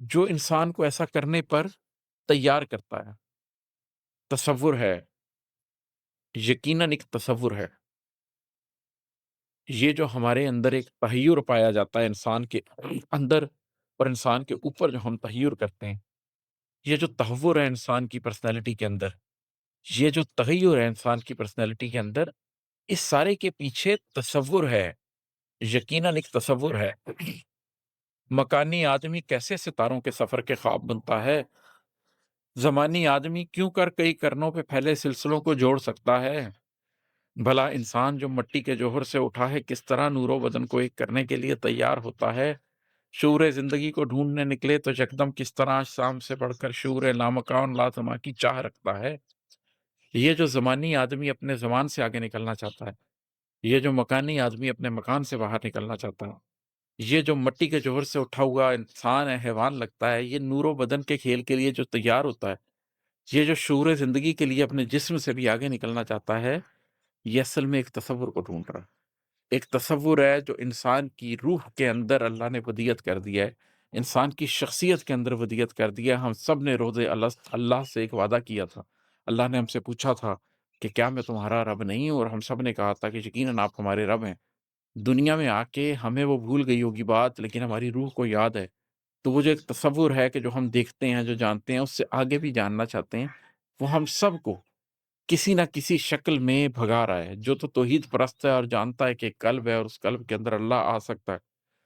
جو انسان کو ایسا کرنے پر تیار کرتا ہے۔ تصور ہے، یقیناً ایک تصور ہے۔ یہ جو ہمارے اندر ایک تحیُّر پایا جاتا ہے انسان کے اندر اور انسان کے اوپر جو ہم تحیُّر کرتے ہیں، یہ جو تحوّر ہے انسان کی پرسنالٹی کے اندر، یہ جو تغیُّر ہے انسان کی پرسنالٹی کے اندر، اس سارے کے پیچھے تصور ہے، یقیناً ایک تصور ہے۔ مکانی آدمی کیسے ستاروں کے سفر کے خواب بنتا ہے؟ زمانی آدمی کیوں کر کئی کرنوں پہ پھیلے سلسلوں کو جوڑ سکتا ہے؟ بھلا انسان جو مٹی کے جوہر سے اٹھا ہے کس طرح نور و بدن کو ایک کرنے کے لیے تیار ہوتا ہے؟ شعور زندگی کو ڈھونڈنے نکلے تو یکدم کس طرح شام سے بڑھ کر شعور لامکان لازمہ کی چاہ رکھتا ہے؟ یہ جو زمانی آدمی اپنے زمان سے آگے نکلنا چاہتا ہے، یہ جو مکانی آدمی اپنے مکان سے باہر نکلنا چاہتا ہے، یہ جو مٹی کے جوہر سے اٹھا ہوا انسان ہے، حیوان لگتا ہے، یہ نور و بدن کے کھیل کے لیے جو تیار ہوتا ہے، یہ جو شعور زندگی کے لیے اپنے جسم سے بھی آگے نکلنا چاہتا ہے، یہ اصل میں ایک تصور کو ڈھونڈ رہا ہے۔ ایک تصور ہے جو انسان کی روح کے اندر اللہ نے ودیت کر دیا ہے، انسان کی شخصیت کے اندر ودیت کر دیا ہے۔ ہم سب نے روز اللہ سے ایک وعدہ کیا تھا۔ اللہ نے ہم سے پوچھا تھا کہ کیا میں تمہارا رب نہیں ہوں؟ اور ہم سب نے کہا تھا کہ یقیناً آپ ہمارے رب ہیں۔ دنیا میں آ کے ہمیں وہ بھول گئی ہوگی بات، لیکن ہماری روح کو یاد ہے۔ تو وہ جو ایک تصور ہے کہ جو ہم دیکھتے ہیں، جو جانتے ہیں، اس سے آگے بھی جاننا چاہتے ہیں، وہ ہم سب کو کسی نہ کسی شکل میں بھگا رہا ہے۔ جو تو توحید پرست ہے اور جانتا ہے کہ ایک قلب ہے اور اس قلب کے اندر اللہ آ سکتا ہے،